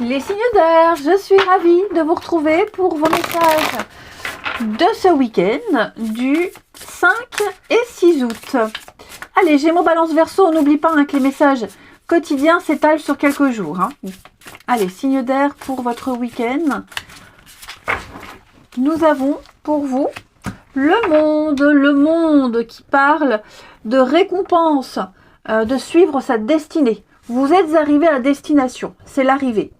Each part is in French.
Les signes d'air, je suis ravie de vous retrouver pour vos messages de ce week-end du 5 et 6 août. Allez, Gémeaux, Balance, Verseau, on n'oublie pas que les messages quotidiens s'étalent sur quelques jours. Allez, signes d'air pour votre week-end. Nous avons pour vous le monde qui parle de récompense, de suivre sa destinée. Vous êtes arrivé à destination, c'est l'arrivée.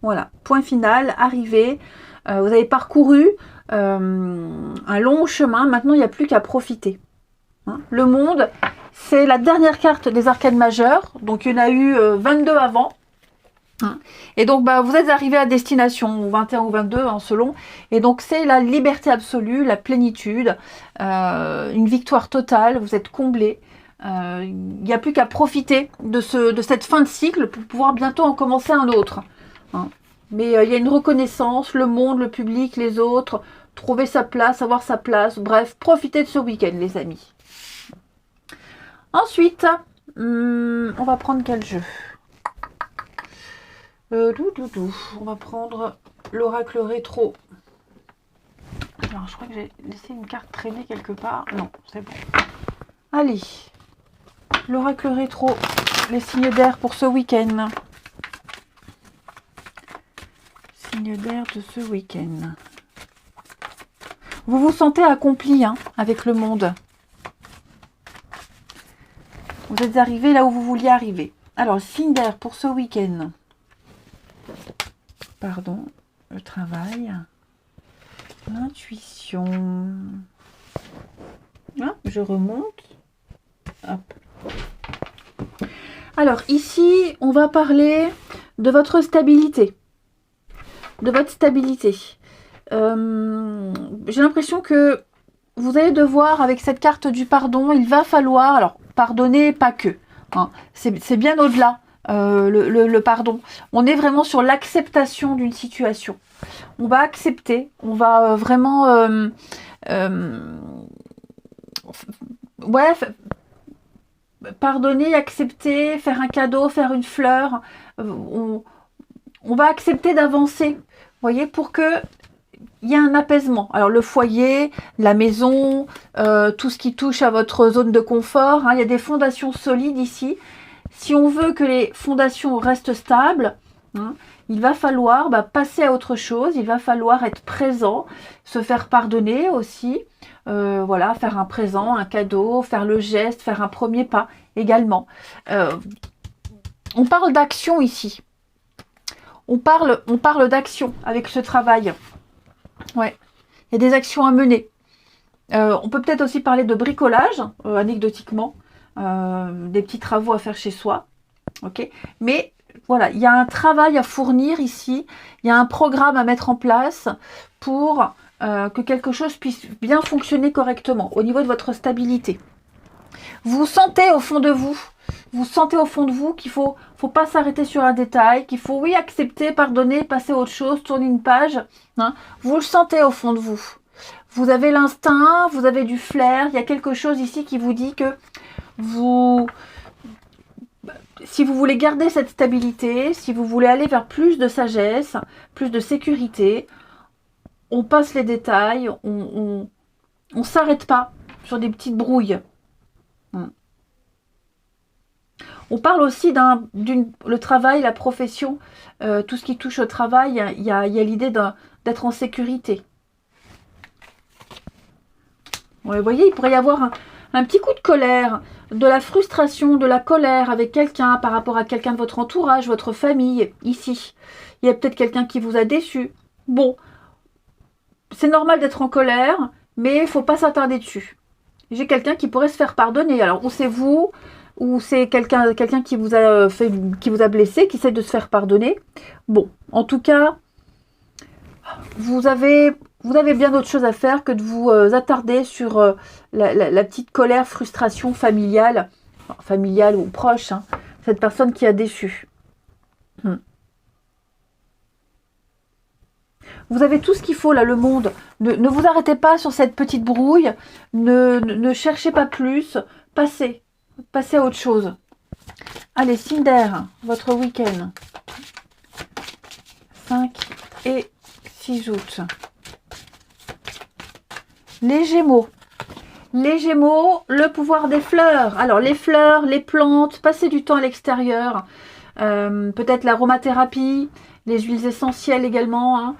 Voilà, point final, arrivé. Vous avez parcouru un long chemin, maintenant il n'y a plus qu'à profiter. Le monde, c'est la dernière carte des arcanes majeures, donc il y en a eu 22 avant. Et donc vous êtes arrivé à destination, 21 ou 22 selon, et donc c'est la liberté absolue, la plénitude, une victoire totale, vous êtes comblé. Il n'y a plus qu'à profiter de cette fin de cycle pour pouvoir bientôt en commencer un autre. Mais il y a une reconnaissance, le monde, le public, les autres, trouver sa place, avoir sa place, bref, profitez de ce week-end les amis. Ensuite, on va prendre quel jeu? On va prendre l'oracle rétro. Alors je crois que j'ai laissé une carte traîner quelque part. Non, c'est bon. Allez, l'oracle rétro, les signes d'air pour ce week-end. Signes d'air de ce week-end. Vous vous sentez accompli avec le monde. Vous êtes arrivé là où vous vouliez arriver. Alors, signe d'air pour ce week-end. Pardon, le travail. L'intuition. Je remonte. Hop. Alors, ici, on va parler de votre stabilité. De votre stabilité. J'ai l'impression que vous allez devoir, avec cette carte du pardon, il va falloir, alors, pardonner, pas que. C'est bien au-delà. Le pardon. On est vraiment sur l'acceptation d'une situation. On va accepter, on va vraiment pardonner, accepter, faire un cadeau, faire une fleur. On va accepter d'avancer, vous voyez, pour que il y ait un apaisement. Alors le foyer, la maison, tout ce qui touche à votre zone de confort, il y a des fondations solides ici. Si on veut que les fondations restent stables, il va falloir passer à autre chose, il va falloir être présent, se faire pardonner aussi, voilà, faire un présent, un cadeau, faire le geste, faire un premier pas également. On parle d'action ici. On parle d'action avec ce travail. Ouais, il y a des actions à mener. On peut peut-être aussi parler de bricolage, anecdotiquement. Des petits travaux à faire chez soi, ok, mais voilà, il y a un travail à fournir ici, il y a un programme à mettre en place pour que quelque chose puisse bien fonctionner correctement au niveau de votre stabilité. Vous sentez au fond de vous, qu'il faut pas s'arrêter sur un détail, qu'il faut accepter, pardonner, passer à autre chose, tourner une page, vous le sentez au fond de vous. Vous avez l'instinct, vous avez du flair, il y a quelque chose ici qui vous dit que si vous voulez garder cette stabilité, si vous voulez aller vers plus de sagesse, plus de sécurité, on passe les détails, on s'arrête pas sur des petites brouilles. On parle aussi le travail, la profession, tout ce qui touche au travail, il y a l'idée d'être en sécurité. Ouais, vous voyez, il pourrait y avoir un petit coup de colère, de la frustration, de la colère avec quelqu'un par rapport à quelqu'un de votre entourage, votre famille, ici. Il y a peut-être quelqu'un qui vous a déçu. Bon, c'est normal d'être en colère, mais il ne faut pas s'attarder dessus. J'ai quelqu'un qui pourrait se faire pardonner. Alors, ou c'est vous, ou c'est quelqu'un qui vous a blessé, qui essaie de se faire pardonner. Bon, en tout cas, vous avez bien d'autres choses à faire que de vous attarder sur la petite colère, frustration familiale ou proche, cette personne qui a déçu. Vous avez tout ce qu'il faut là, le monde. Ne vous arrêtez pas sur cette petite brouille, ne cherchez pas plus, passez à autre chose. Allez, signe d'air, votre week-end. 5 et 6 août. Les Gémeaux. Les Gémeaux, le pouvoir des fleurs. Alors, les fleurs, les plantes, passer du temps à l'extérieur. Peut-être l'aromathérapie, les huiles essentielles également. Hein.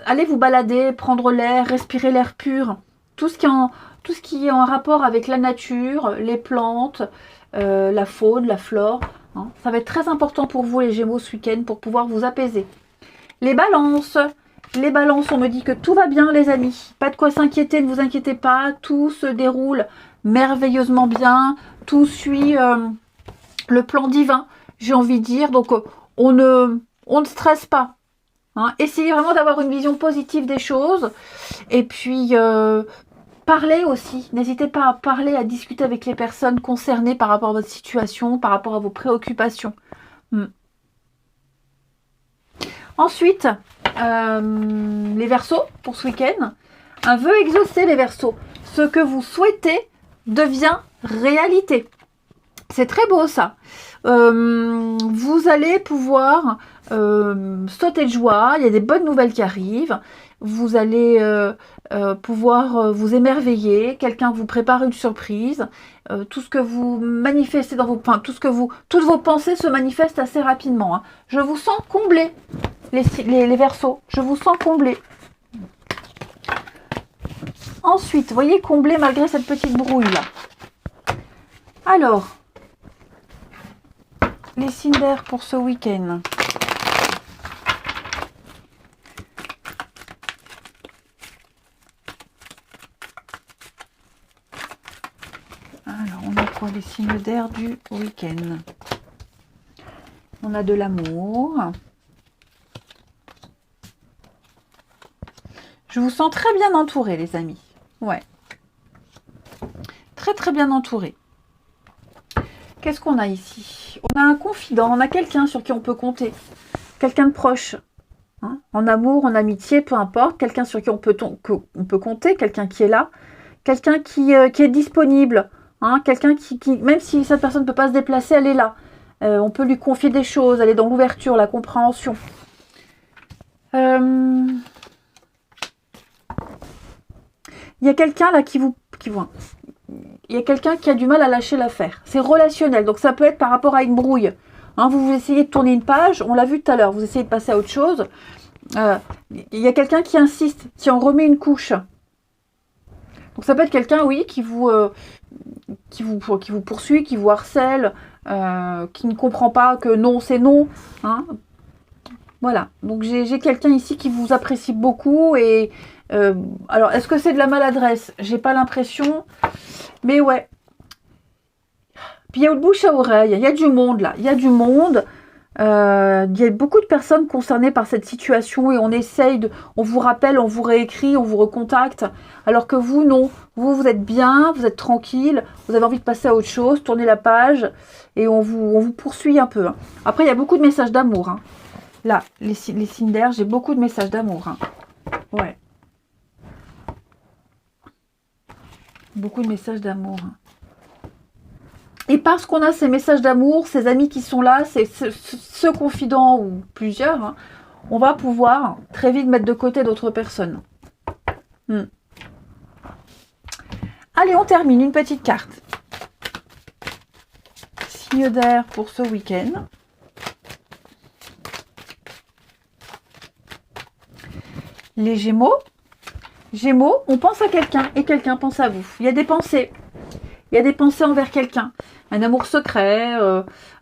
Allez vous balader, prendre l'air, respirer l'air pur. Tout ce qui est en rapport avec la nature, les plantes, la faune, la flore. Hein. Ça va être très important pour vous, les Gémeaux, ce week-end, pour pouvoir vous apaiser. Les balances. Les balances, on me dit que tout va bien, les amis. Pas de quoi s'inquiéter, ne vous inquiétez pas. Tout se déroule merveilleusement bien. Tout suit le plan divin, j'ai envie de dire. Donc, on ne stresse pas. Hein. Essayez vraiment d'avoir une vision positive des choses. Et puis, parlez aussi. N'hésitez pas à parler, à discuter avec les personnes concernées par rapport à votre situation, par rapport à vos préoccupations. Ensuite, les Verseaux pour ce week-end. Un vœu exaucé, les Verseaux. Ce que vous souhaitez devient réalité. C'est très beau ça. Vous allez pouvoir sauter de joie. Il y a des bonnes nouvelles qui arrivent. Vous allez pouvoir vous émerveiller. Quelqu'un vous prépare une surprise. Tout ce que vous manifestez dans vos... Enfin, toutes vos pensées se manifestent assez rapidement. Hein. Je vous sens comblé. Les Verseaux, je vous sens comblé. Ensuite, vous voyez, comblé malgré cette petite brouille là. Alors, les signes d'air pour ce week-end. Alors, on a quoi les signes d'air du week-end? On a de l'amour. Je vous sens très bien entouré, les amis. Ouais. Très, très bien entouré. Qu'est-ce qu'on a ici? On a un confident, on a quelqu'un sur qui on peut compter. Quelqu'un de proche. Hein, en amour, en amitié, peu importe. Quelqu'un sur qui on peut compter. Quelqu'un qui est là. Quelqu'un qui est disponible. Hein, quelqu'un qui, même si cette personne ne peut pas se déplacer, elle est là. On peut lui confier des choses. Elle est dans l'ouverture, la compréhension. Il y a quelqu'un là il y a quelqu'un qui a du mal à lâcher l'affaire. C'est relationnel, donc ça peut être par rapport à une brouille. Hein, vous essayez de tourner une page, on l'a vu tout à l'heure, vous essayez de passer à autre chose. Il y a quelqu'un qui insiste, qui en remet une couche. Donc ça peut être quelqu'un, oui, qui vous poursuit, qui vous harcèle, qui ne comprend pas que non, c'est non. Hein. Voilà, donc j'ai quelqu'un ici qui vous apprécie beaucoup et... alors, est-ce que c'est de la maladresse? J'ai pas l'impression. Mais ouais. Puis il y a le bouche à oreille. Il y a du monde là. Il y a du monde. Il y a beaucoup de personnes concernées par cette situation et on essaye de... On vous rappelle, on vous réécrit, on vous recontacte. Alors que vous, non. Vous êtes bien, vous êtes tranquille. Vous avez envie de passer à autre chose, tourner la page. Et on vous poursuit un peu. Hein. Après, il y a beaucoup de messages d'amour. Hein. Là, les signes d'air, j'ai beaucoup de messages d'amour. Hein. Ouais. Beaucoup de messages d'amour. Et parce qu'on a ces messages d'amour, ces amis qui sont là, ce confident ou plusieurs, hein, on va pouvoir très vite mettre de côté d'autres personnes. Allez, on termine. Une petite carte. Signe d'air pour ce week-end. Les Gémeaux. Gémeaux, on pense à quelqu'un et quelqu'un pense à vous. Il y a des pensées. Il y a des pensées envers quelqu'un. Un amour secret,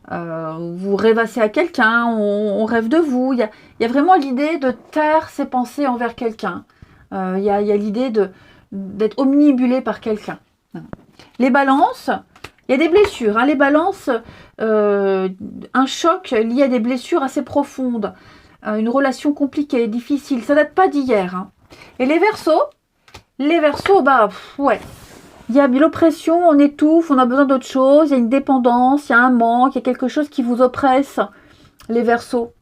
vous rêvassez à quelqu'un, on rêve de vous. Il y a vraiment l'idée de taire ses pensées envers quelqu'un. Il y a l'idée d'être omnibulé par quelqu'un. Les balances, il y a des blessures. Hein. Les balances, un choc lié à des blessures assez profondes. Une relation compliquée, difficile. Ça date pas d'hier. Hein. Et les Verseaux, bah, ouais. Il y a l'oppression, on étouffe, on a besoin d'autre chose, il y a une dépendance, il y a un manque, il y a quelque chose qui vous oppresse, les Verseaux.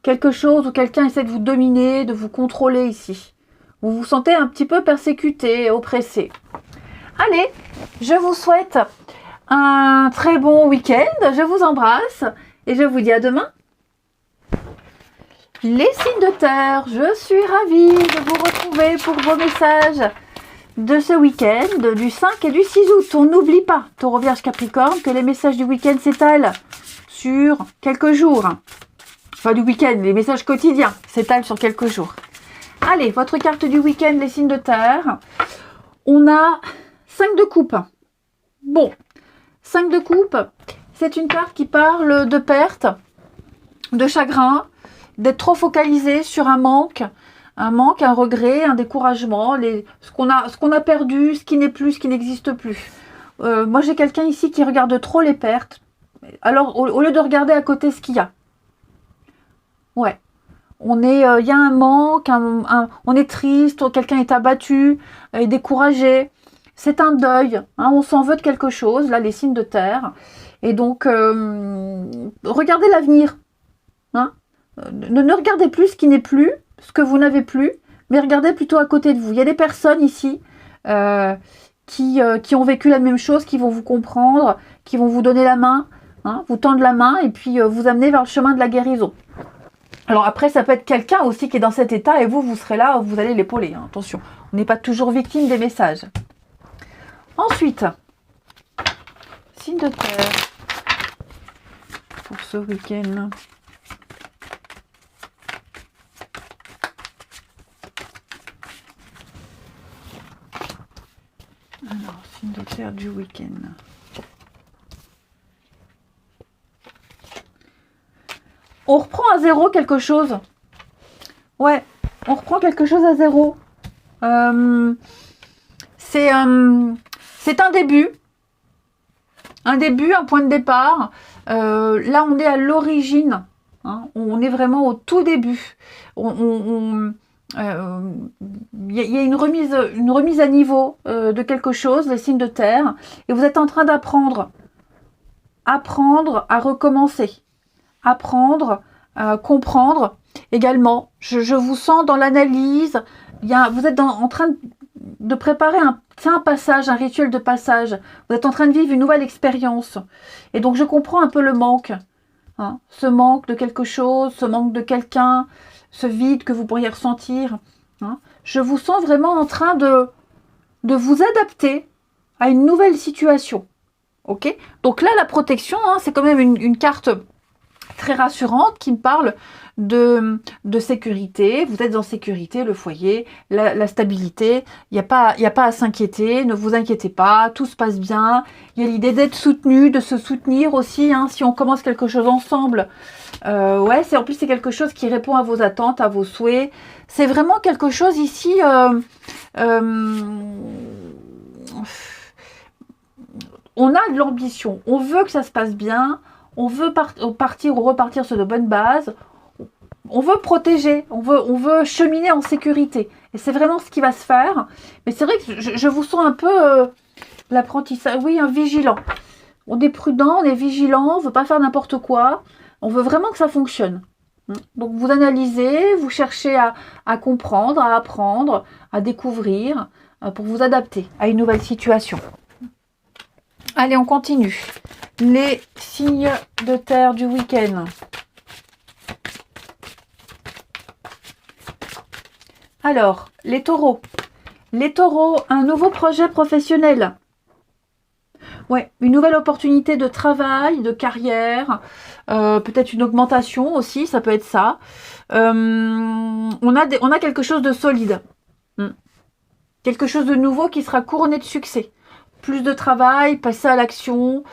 Quelque chose où quelqu'un essaie de vous dominer, de vous contrôler ici. Vous vous sentez un petit peu persécuté, oppressé. Allez, je vous souhaite un très bon week-end, je vous embrasse et je vous dis à demain. Les signes de terre, je suis ravie de vous retrouver pour vos messages de ce week-end, du 5 et du 6 août. On n'oublie pas, Taureau Vierge Capricorne, que les messages du week-end s'étalent sur quelques jours. Enfin du week-end, les messages quotidiens s'étalent sur quelques jours. Allez, votre carte du week-end, les signes de terre. On a 5 de coupe. Bon, 5 de coupe, c'est une carte qui parle de perte, de chagrin, d'être trop focalisé sur un manque, un regret, un découragement, ce qu'on a perdu, ce qui n'est plus, ce qui n'existe plus. Moi, j'ai quelqu'un ici qui regarde trop les pertes. Alors, au lieu de regarder à côté ce qu'il y a. Ouais. Il y a un manque, on est triste, quelqu'un est abattu, est découragé. C'est un deuil. Hein, on s'en veut de quelque chose, là, les signes de terre. Et donc, regardez l'avenir. Hein. Ne regardez plus ce qui n'est plus, ce que vous n'avez plus, mais regardez plutôt à côté de vous. Il y a des personnes ici qui ont vécu la même chose, qui vont vous comprendre, qui vont vous donner la main, hein, vous tendre la main et puis vous amener vers le chemin de la guérison. Alors après, ça peut être quelqu'un aussi qui est dans cet état et vous serez là, vous allez l'épauler. Hein. Attention, on n'est pas toujours victime des messages. Ensuite, signe de terre pour ce week-end. Alors, signe de terre du week-end. On reprend à zéro quelque chose. Ouais, on reprend quelque chose à zéro. C'est un début. Un début, un point de départ. Là, on est à l'origine. Hein, on est vraiment au tout début. Il y a une remise à niveau de quelque chose, les signes de terre. Et vous êtes en train d'apprendre. Apprendre à recommencer. Apprendre, comprendre également. Je vous sens dans l'analyse. Vous êtes en train de préparer un passage, un rituel de passage. Vous êtes en train de vivre une nouvelle expérience. Et donc je comprends un peu le manque. Hein, ce manque de quelque chose, ce manque de quelqu'un, ce vide que vous pourriez ressentir. Hein. Je vous sens vraiment en train de vous adapter à une nouvelle situation. Ok ? Donc là, la protection, hein, c'est quand même une carte très rassurante qui me parle de sécurité. Vous êtes en sécurité, le foyer, la stabilité. Il n'y a pas à s'inquiéter. Ne vous inquiétez pas. Tout se passe bien. Il y a l'idée d'être soutenu, de se soutenir aussi. Hein, si on commence quelque chose ensemble. Ouais, en plus, c'est quelque chose qui répond à vos attentes, à vos souhaits. C'est vraiment quelque chose ici. On a de l'ambition. On veut que ça se passe bien. On veut partir ou repartir sur de bonnes bases. On veut protéger, on veut cheminer en sécurité. Et c'est vraiment ce qui va se faire. Mais c'est vrai que je vous sens un peu l'apprentissage, oui, un vigilant. On est prudent, on est vigilant, on ne veut pas faire n'importe quoi. On veut vraiment que ça fonctionne. Donc vous analysez, vous cherchez à comprendre, à apprendre, à découvrir, pour vous adapter à une nouvelle situation. Allez, on continue. Les signes de terre du week-end. Alors, les taureaux. Les taureaux, un nouveau projet professionnel. Ouais, une nouvelle opportunité de travail, de carrière, peut-être une augmentation aussi, ça peut être ça. On a quelque chose de solide. Quelque chose de nouveau qui sera couronné de succès. Plus de travail, passer à l'action.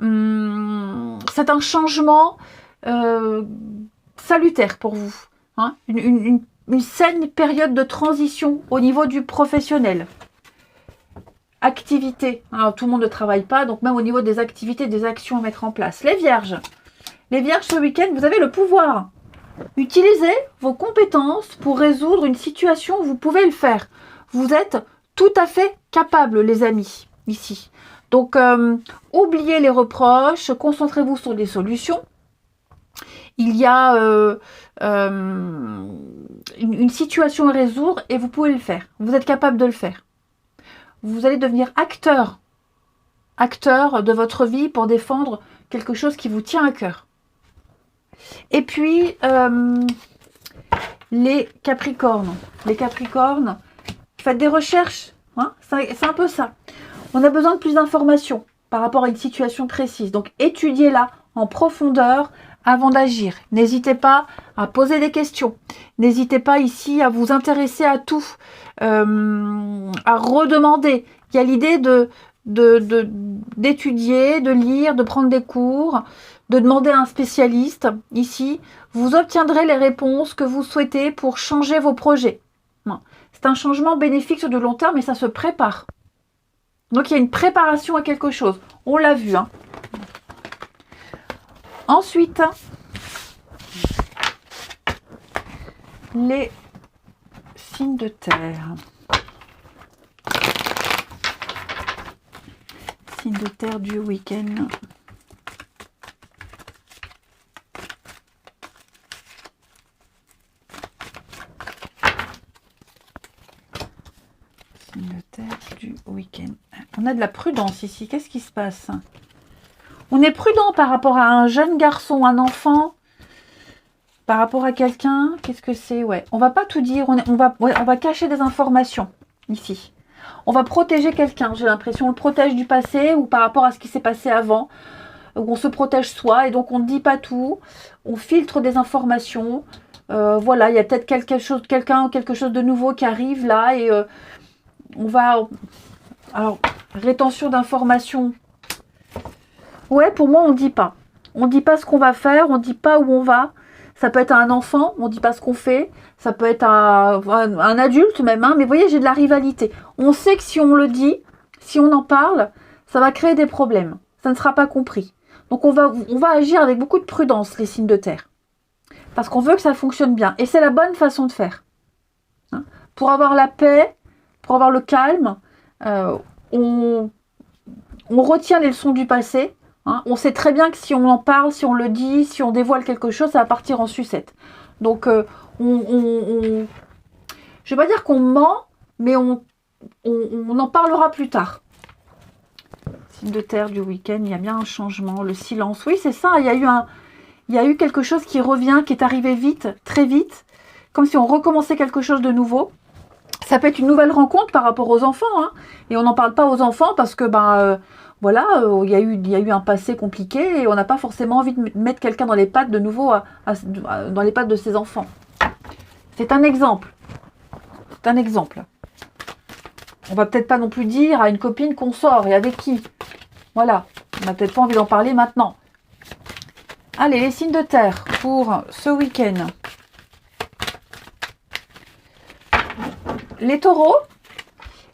C'est un changement salutaire pour vous. Hein, une saine période de transition au niveau du professionnel. Activité. Alors, tout le monde ne travaille pas, donc même au niveau des activités, des actions à mettre en place. Les vierges. Les vierges, ce week-end, vous avez le pouvoir. Utilisez vos compétences pour résoudre une situation, vous pouvez le faire. Vous êtes tout à fait capable, les amis, ici. Donc, oubliez les reproches, concentrez-vous sur des solutions. Il y a une situation à résoudre et vous pouvez le faire. Vous êtes capable de le faire. Vous allez devenir acteur de votre vie pour défendre quelque chose qui vous tient à cœur. Et puis, Les Capricornes. Les Capricornes, faites des recherches. Hein, c'est un peu ça. On a besoin de plus d'informations par rapport à une situation précise. Donc, étudiez-la en profondeur avant d'agir. N'hésitez pas à poser des questions. N'hésitez pas ici à vous intéresser à tout, à redemander. Il y a l'idée d'étudier, de lire, de prendre des cours, de demander à un spécialiste. Ici, vous obtiendrez les réponses que vous souhaitez pour changer vos projets. C'est un changement bénéfique sur du long terme, mais ça se prépare. Donc, il y a une préparation à quelque chose. On l'a vu. Hein. Ensuite, les signes de terre. Signes de terre du week-end. Signes de terre du week-end. On a de la prudence ici. Qu'est-ce qui se passe ? On est prudent par rapport à un jeune garçon, un enfant, par rapport à quelqu'un. Qu'est-ce que c'est? Ouais, on va pas tout dire. On va cacher des informations ici. On va protéger quelqu'un. J'ai l'impression on le protège du passé ou par rapport à ce qui s'est passé avant. On se protège soi et donc on ne dit pas tout. On filtre des informations. Voilà, il y a peut-être quelque chose de nouveau qui arrive là et on va. Alors, rétention d'informations. Ouais, pour moi, on ne dit pas. On ne dit pas ce qu'on va faire, on ne dit pas où on va. Ça peut être à un enfant, on ne dit pas ce qu'on fait. Ça peut être à un adulte même. Hein. Mais vous voyez, j'ai de la rivalité. On sait que si on le dit, si on en parle, ça va créer des problèmes. Ça ne sera pas compris. Donc, on va agir avec beaucoup de prudence, les signes de terre. Parce qu'on veut que ça fonctionne bien. Et c'est la bonne façon de faire. Hein. Pour avoir la paix, pour avoir le calme, on retient les leçons du passé. Hein, on sait très bien que si on en parle, si on le dit, si on dévoile quelque chose, ça va partir en sucette. Donc, je ne vais pas dire qu'on ment, mais on en parlera plus tard. Signe de terre du week-end, il y a bien un changement, le silence. Oui, c'est ça, il y a eu quelque chose qui revient, qui est arrivé vite, très vite, comme si on recommençait quelque chose de nouveau. Ça peut être une nouvelle rencontre par rapport aux enfants. Hein, et on n'en parle pas aux enfants parce que voilà, il y a eu un passé compliqué et on n'a pas forcément envie de mettre quelqu'un dans les pattes de nouveau, dans les pattes de ses enfants. C'est un exemple. C'est un exemple. On va peut-être pas non plus dire à une copine qu'on sort et avec qui. Voilà, on n'a peut-être pas envie d'en parler maintenant. Allez, les signes de terre pour ce week-end. Les taureaux.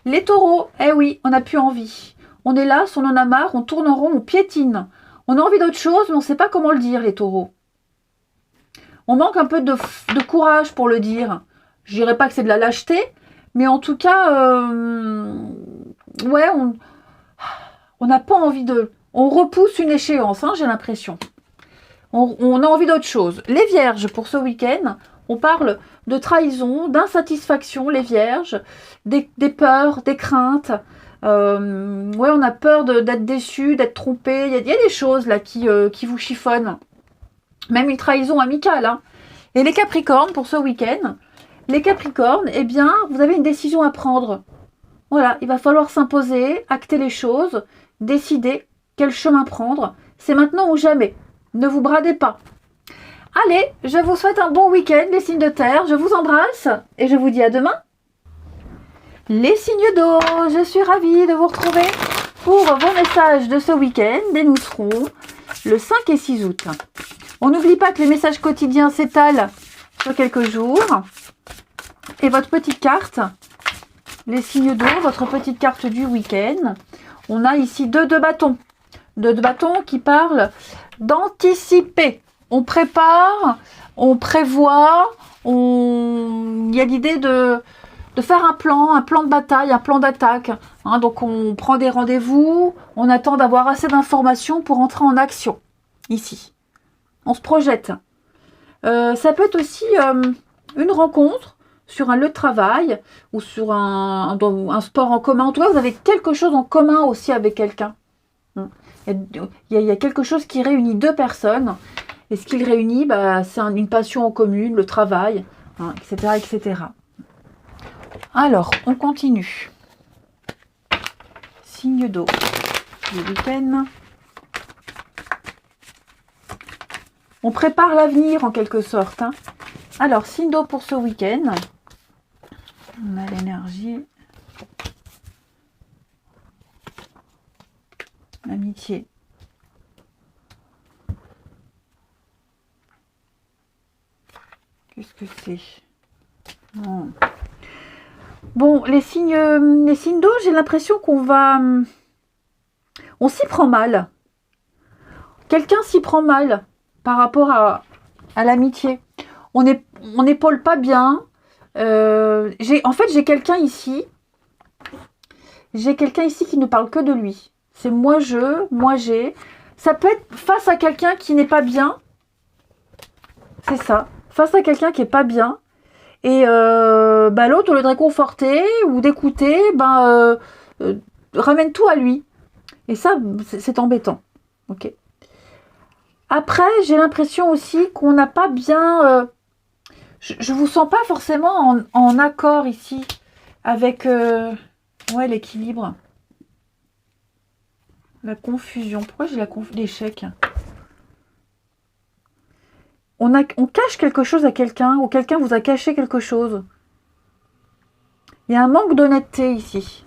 Les taureaux, eh oui, on n'a plus envie. On est là, si on en a marre, on tourne en rond, on piétine. On a envie d'autre chose, mais on ne sait pas comment le dire, les taureaux. On manque un peu de courage pour le dire. Je dirais pas que c'est de la lâcheté, mais en tout cas, ouais, on n'a pas envie de... On repousse une échéance, hein, j'ai l'impression. On a envie d'autre chose. Les vierges, pour ce week-end, on parle de trahison, d'insatisfaction, les vierges, des peurs, des craintes. Ouais, on a peur d'être déçu, d'être trompé. Il y a des choses là qui vous chiffonnent. Même une trahison amicale. Hein. Et les Capricornes, pour ce week-end, les Capricornes, eh bien, vous avez une décision à prendre. Voilà, il va falloir s'imposer, acter les choses, décider quel chemin prendre. C'est maintenant ou jamais. Ne vous bradez pas. Allez, je vous souhaite un bon week-end, les signes de terre. Je vous embrasse et je vous dis à demain. Les signes d'eau, je suis ravie de vous retrouver pour vos messages de ce week-end et nous serons le 5 et 6 août. On n'oublie pas que les messages quotidiens s'étalent sur quelques jours. Et votre petite carte, les signes d'eau, votre petite carte du week-end. On a ici deux bâtons. Deux bâtons qui parlent d'anticiper. On prépare, on prévoit, il y a l'idée de faire un plan de bataille, un plan d'attaque. Hein, donc on prend des rendez-vous, on attend d'avoir assez d'informations pour entrer en action. Ici, on se projette. Ça peut être aussi une rencontre sur un lieu de travail ou sur un sport en commun. En tout cas, vous avez quelque chose en commun aussi avec quelqu'un. Il y a quelque chose qui réunit deux personnes. Et ce qui le réunit, c'est une passion en commune, le travail. hein, etc., etc. Alors, on continue. Signe d'eau du week-end. On prépare l'avenir en quelque sorte. Hein. Alors, signe d'eau pour ce week-end. On a l'énergie. L'amitié. Qu'est-ce que c'est? Bon, les signes d'eau, j'ai l'impression qu'on va... On s'y prend mal. Quelqu'un s'y prend mal par rapport à l'amitié. On n'épaule pas bien. En fait, j'ai quelqu'un ici. J'ai quelqu'un ici qui ne parle que de lui. C'est moi j'ai. Ça peut être face à quelqu'un qui n'est pas bien. C'est ça. Face à quelqu'un qui n'est pas bien. Et l'autre, au lieu de réconforter ou d'écouter, ramène tout à lui. Et ça, c'est embêtant. Ok. Après, j'ai l'impression aussi qu'on n'a pas bien... je ne vous sens pas forcément en accord ici avec l'équilibre. La confusion. Pourquoi j'ai l'échec? On cache quelque chose à quelqu'un ou quelqu'un vous a caché quelque chose. Il y a un manque d'honnêteté ici.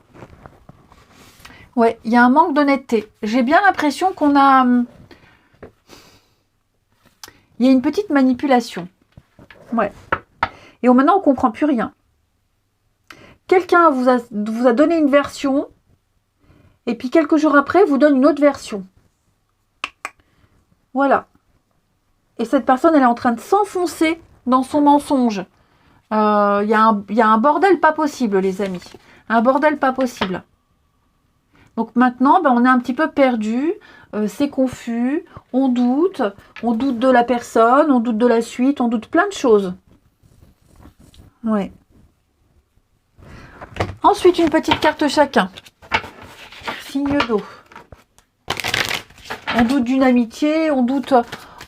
Ouais, il y a un manque d'honnêteté. J'ai bien l'impression qu'on a... Il y a une petite manipulation. Ouais. Et maintenant, on ne comprend plus rien. Quelqu'un vous a donné une version et puis quelques jours après, vous donne une autre version. Voilà. Et cette personne, elle est en train de s'enfoncer dans son mensonge. Il y a un bordel pas possible, les amis. Un bordel pas possible. Donc maintenant, on est un petit peu perdu. C'est confus. On doute. On doute de la personne. On doute de la suite. On doute plein de choses. Ouais. Ensuite, une petite carte chacun. Signe d'eau. On doute d'une amitié. On doute...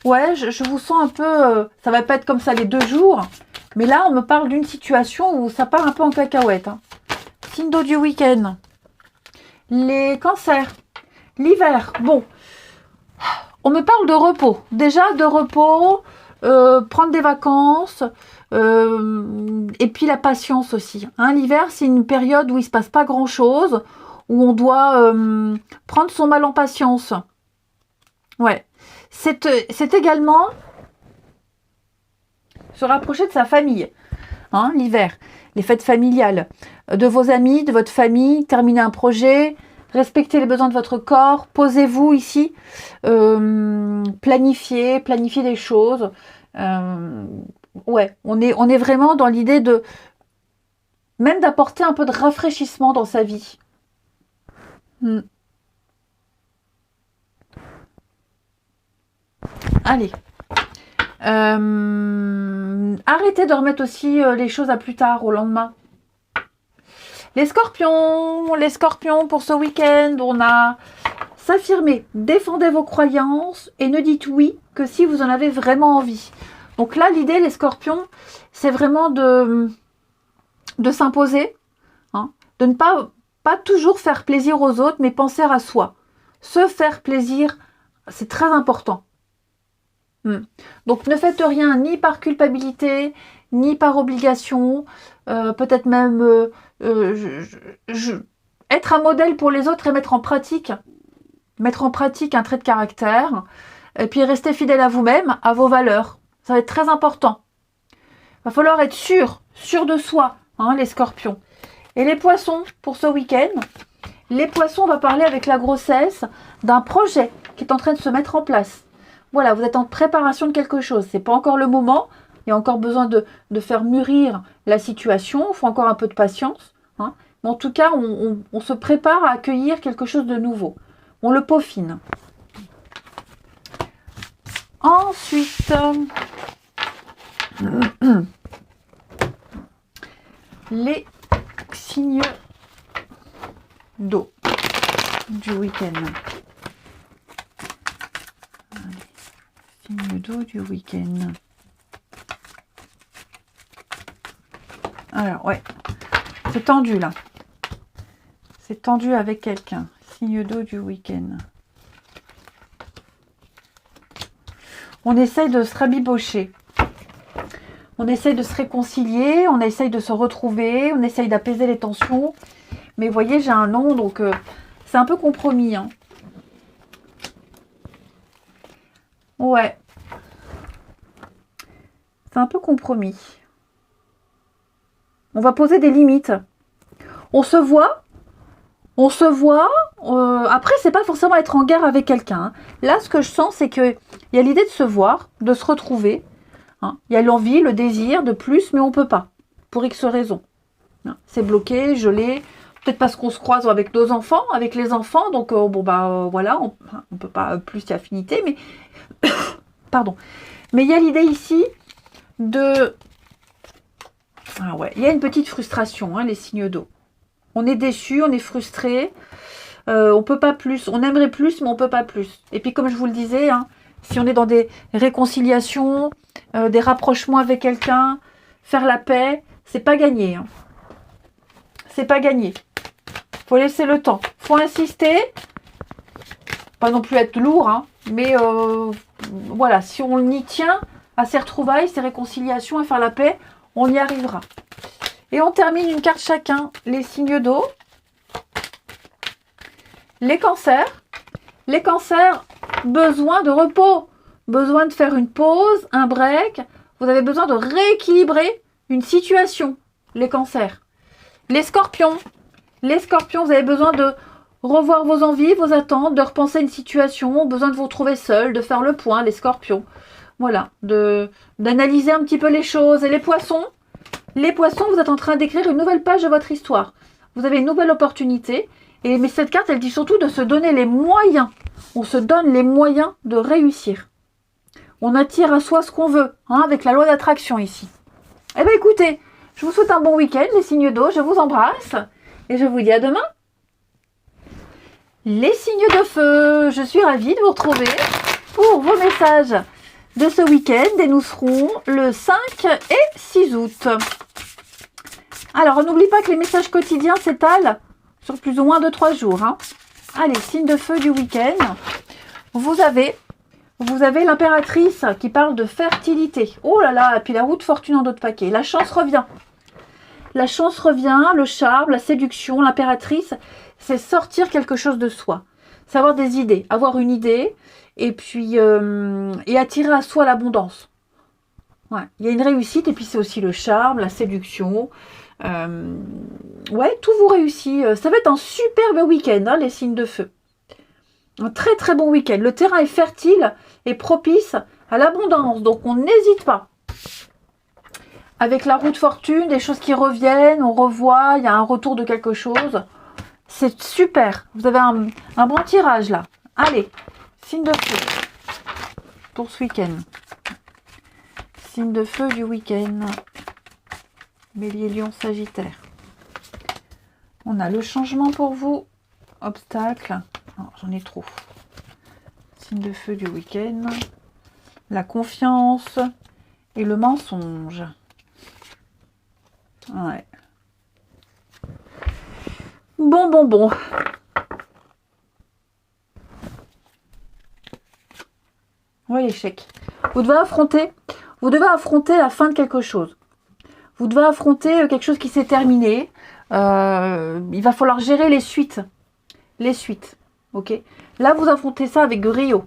Ouais, je vous sens un peu... ça va pas être comme ça les 2 jours. Mais là, on me parle d'une situation où ça part un peu en cacahuète. Hein. Signe d'eau du week-end. Les cancers. L'hiver. Bon. On me parle de repos. Déjà, de repos. Prendre des vacances. Et puis la patience aussi. Hein, l'hiver, c'est une période où il ne se passe pas grand-chose. Où on doit prendre son mal en patience. Ouais. C'est également se rapprocher de sa famille, hein, l'hiver, les fêtes familiales, de vos amis, de votre famille, terminer un projet, respecter les besoins de votre corps, posez-vous ici, planifiez des choses. Ouais, on est vraiment dans l'idée de même d'apporter un peu de rafraîchissement dans sa vie. Allez. Arrêtez de remettre aussi les choses à plus tard, au lendemain. Les scorpions pour ce week-end, on a s'affirmer, défendez vos croyances et ne dites oui que si vous en avez vraiment envie. Donc là, l'idée, les scorpions, c'est vraiment de s'imposer, hein, de ne pas toujours faire plaisir aux autres, mais penser à soi. Se faire plaisir, c'est très important. Donc ne faites rien ni par culpabilité, ni par obligation, peut-être même être un modèle pour les autres et mettre en pratique un trait de caractère, et puis rester fidèle à vous-même, à vos valeurs. Ça va être très important. Il va falloir être sûr de soi, hein, les scorpions. Et les poissons, pour ce week-end, les poissons, on va parler avec la grossesse d'un projet qui est en train de se mettre en place. Voilà, vous êtes en préparation de quelque chose. Ce n'est pas encore le moment. Il y a encore besoin de faire mûrir la situation. Il faut encore un peu de patience. Hein. Mais en tout cas, on se prépare à accueillir quelque chose de nouveau. On le peaufine. Ensuite, les signes d'eau du week-end. Signe d'eau du week-end. Alors, ouais. C'est tendu, là. C'est tendu avec quelqu'un. Signe d'eau du week-end. On essaye de se rabibocher. On essaye de se réconcilier. On essaye de se retrouver. On essaye d'apaiser les tensions. Mais vous voyez, j'ai un nom, donc c'est un peu compromis. Hein. Ouais. C'est un peu compromis. On va poser des limites. On se voit. Après, c'est pas forcément être en guerre avec quelqu'un. Hein. Là, ce que je sens, c'est qu'il y a l'idée de se voir, de se retrouver. Hein. Il y a l'envie, le désir de plus, mais on peut pas. Pour X raisons. Hein. C'est bloqué, gelé. Peut-être parce qu'on se croise avec nos enfants, avec les enfants. Donc, voilà, on peut pas plus y affinité. Mais, pardon. Mais il y a l'idée ici de... Ah ouais, il y a une petite frustration, hein, les signes d'eau. On est déçu, on est frustré, on peut pas plus, on aimerait plus, mais on peut pas plus. Et puis comme je vous le disais, hein, si on est dans des réconciliations, des rapprochements avec quelqu'un, faire la paix, c'est pas gagné. Hein. C'est pas gagné. Faut laisser le temps. Faut insister. Pas non plus être lourd, hein, mais voilà, si on y tient à ces retrouvailles, ces réconciliations, à faire la paix, on y arrivera. Et on termine une carte chacun. Les signes d'eau. Les cancers. Les cancers, besoin de repos. Besoin de faire une pause, un break. Vous avez besoin de rééquilibrer une situation. Les cancers. Les scorpions. Les scorpions, vous avez besoin de revoir vos envies, vos attentes, de repenser une situation. Besoin de vous retrouver seul, de faire le point, les scorpions. Voilà, d'analyser un petit peu les choses. Et les poissons. Les poissons, vous êtes en train d'écrire une nouvelle page de votre histoire. Vous avez une nouvelle opportunité. Mais cette carte, elle dit surtout de se donner les moyens. On se donne les moyens de réussir. On attire à soi ce qu'on veut, hein, avec la loi d'attraction ici. Eh bien écoutez, je vous souhaite un bon week-end, les signes d'eau. Je vous embrasse. Et je vous dis à demain. Les signes de feu, je suis ravie de vous retrouver pour vos messages de ce week-end. Et nous serons le 5 et 6 août. Alors, on n'oublie pas que les messages quotidiens s'étalent sur plus ou moins 2-3 jours. Hein. Allez, signe de feu du week-end. Vous avez l'impératrice qui parle de fertilité. Oh là là, et puis la roue de fortune en d'autres paquets. La chance revient. La chance revient, le charme, la séduction, l'impératrice, c'est sortir quelque chose de soi. C'est avoir des idées, avoir une idée et puis et attirer à soi l'abondance. Ouais, il y a une réussite et puis c'est aussi le charme, la séduction. Ouais, tout vous réussit. Ça va être un superbe week-end, hein, les signes de feu. Un très très bon week-end. Le terrain est fertile et propice à l'abondance, donc on n'hésite pas. Avec la roue de fortune, des choses qui reviennent, on revoit, il y a un retour de quelque chose. C'est super. Vous avez un bon tirage là. Allez, signe de feu pour ce week-end. Signe de feu du week-end. Bélier, Lion, Sagittaire. On a le changement pour vous. Obstacle. J'en ai trop. Signe de feu du week-end. La confiance et le mensonge. Ouais. Bon. Ouais, l'échec. Vous devez affronter la fin de quelque chose. Vous devez affronter quelque chose qui s'est terminé. Il va falloir gérer les suites. Les suites. Ok. Là, vous affrontez ça avec brio.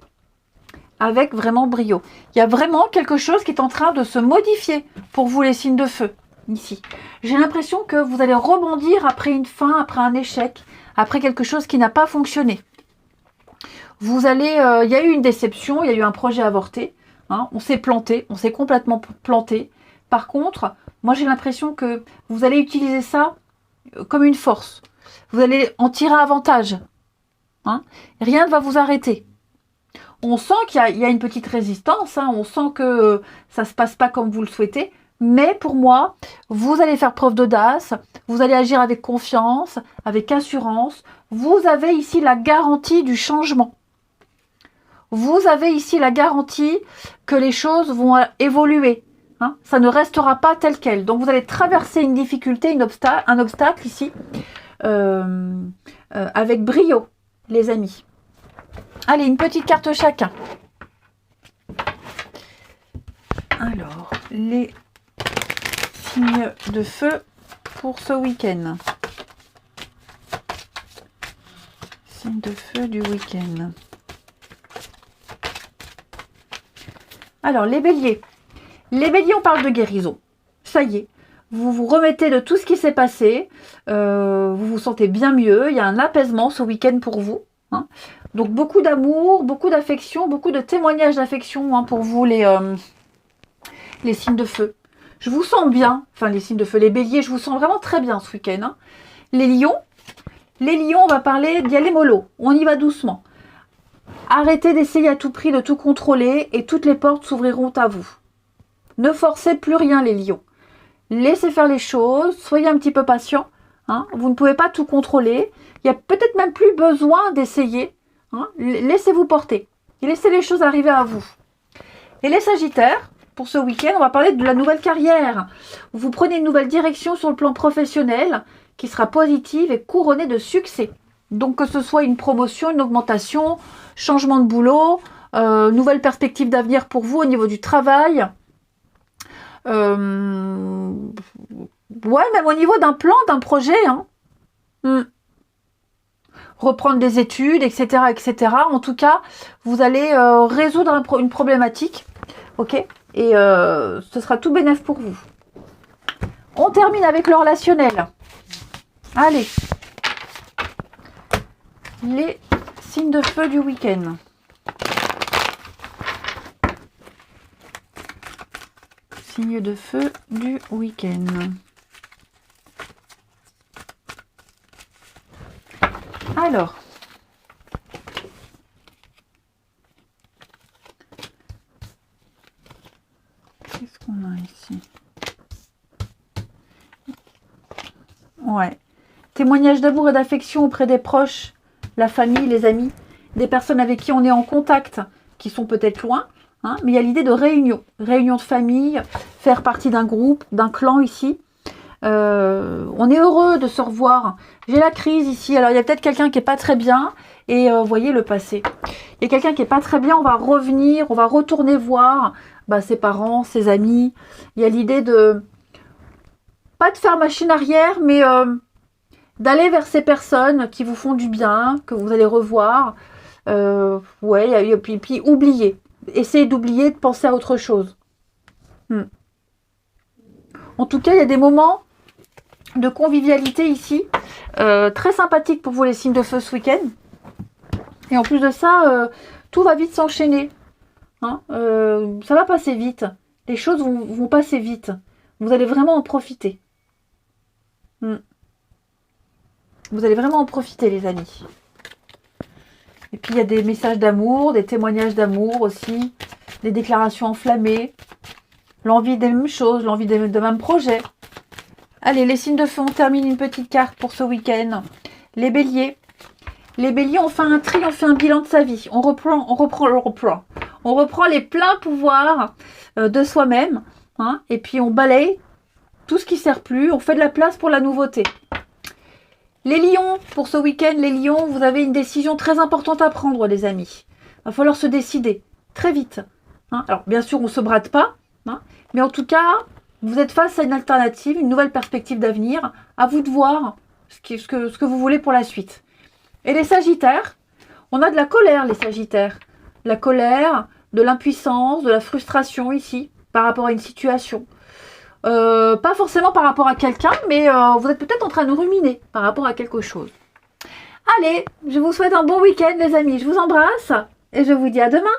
Avec vraiment brio. Il y a vraiment quelque chose qui est en train de se modifier pour vous, les signes de feu. Ici. J'ai l'impression que vous allez rebondir après une fin, après un échec, après quelque chose qui n'a pas fonctionné. Vous allez, il y a eu une déception, il y a eu un projet avorté, hein, on s'est planté, on s'est complètement planté. Par contre, moi j'ai l'impression que vous allez utiliser ça comme une force. Vous allez en tirer avantage. Hein. Rien ne va vous arrêter. On sent qu'il y a une petite résistance, hein, on sent que ça ne se passe pas comme vous le souhaitez. Mais pour moi, vous allez faire preuve d'audace, vous allez agir avec confiance, avec assurance. Vous avez ici la garantie du changement. Vous avez ici la garantie que les choses vont évoluer. hein, ça ne restera pas tel quel. Donc vous allez traverser une difficulté, un obstacle ici, avec brio, les amis. Allez, une petite carte chacun. Alors, les signes de feu pour ce week-end. Signes de feu du week-end. Alors, les béliers. Les béliers, on parle de guérison. Ça y est, vous vous remettez de tout ce qui s'est passé. Vous vous sentez bien mieux. Il y a un apaisement ce week-end pour vous. Hein. Donc, beaucoup d'amour, beaucoup d'affection, beaucoup de témoignages d'affection hein, pour vous, les signes de feu. Je vous sens bien. Enfin, les signes de feu, les béliers, je vous sens vraiment très bien ce week-end. Hein. Les lions, on va parler d'y aller mollo. On y va doucement. Arrêtez d'essayer à tout prix de tout contrôler et toutes les portes s'ouvriront à vous. Ne forcez plus rien les lions. Laissez faire les choses, soyez un petit peu patient. Hein. Vous ne pouvez pas tout contrôler. Il n'y a peut-être même plus besoin d'essayer. Hein. Laissez-vous porter. Et laissez les choses arriver à vous. Et les sagittaires, pour ce week-end, on va parler de la nouvelle carrière. Vous prenez une nouvelle direction sur le plan professionnel qui sera positive et couronnée de succès. Donc que ce soit une promotion, une augmentation, changement de boulot, nouvelle perspective d'avenir pour vous au niveau du travail. Ouais, même au niveau d'un plan, d'un projet. Hein. Reprendre des études, etc., etc. En tout cas, vous allez résoudre une problématique. Ok. Et ce sera tout bénef pour vous. On termine avec le relationnel. Allez. Les signes de feu du week-end. Signes de feu du week-end. Alors. Qu'est-ce qu'on a ici? Ouais. Témoignage d'amour et d'affection auprès des proches, la famille, les amis, des personnes avec qui on est en contact, qui sont peut-être loin, hein, mais il y a l'idée de réunion de famille, faire partie d'un groupe, d'un clan ici. On est heureux de se revoir. J'ai la crise ici, alors il y a peut-être quelqu'un qui n'est pas très bien, et voyez le passé. Il y a quelqu'un qui n'est pas très bien, on va revenir, on va retourner voir ses parents, ses amis. Il y a l'idée de, pas de faire machine arrière, mais d'aller vers ces personnes qui vous font du bien, que vous allez revoir. Ouais, et puis oublier. Essayez d'oublier, de penser à autre chose. En tout cas, il y a des moments de convivialité ici, très sympathique pour vous les signes de feu ce week-end. Et en plus de ça, tout va vite s'enchaîner. Hein, ça va passer vite. Les choses vont passer vite. Vous allez vraiment en profiter. Vous allez vraiment en profiter, les amis. Et puis, il y a des messages d'amour, des témoignages d'amour aussi, des déclarations enflammées, l'envie des mêmes choses, l'envie de même projet. Allez, les signes de feu, on termine une petite carte pour ce week-end. Les béliers. Les béliers, on fait un tri, on fait un bilan de sa vie. On reprend les pleins pouvoirs de soi-même. Hein, et puis, on balaye tout ce qui ne sert plus. On fait de la place pour la nouveauté. Les lions, pour ce week-end, les lions, vous avez une décision très importante à prendre, les amis. Il va falloir se décider très vite. Hein. Alors, bien sûr, on ne se brade pas. Hein, mais en tout cas, vous êtes face à une alternative, une nouvelle perspective d'avenir. À vous de voir ce que vous voulez pour la suite. Et les sagittaires, on a de la colère, les sagittaires. La colère, de l'impuissance, de la frustration ici, par rapport à une situation. Pas forcément par rapport à quelqu'un, mais vous êtes peut-être en train de ruminer par rapport à quelque chose. Allez, je vous souhaite un bon week-end, les amis. Je vous embrasse et je vous dis à demain.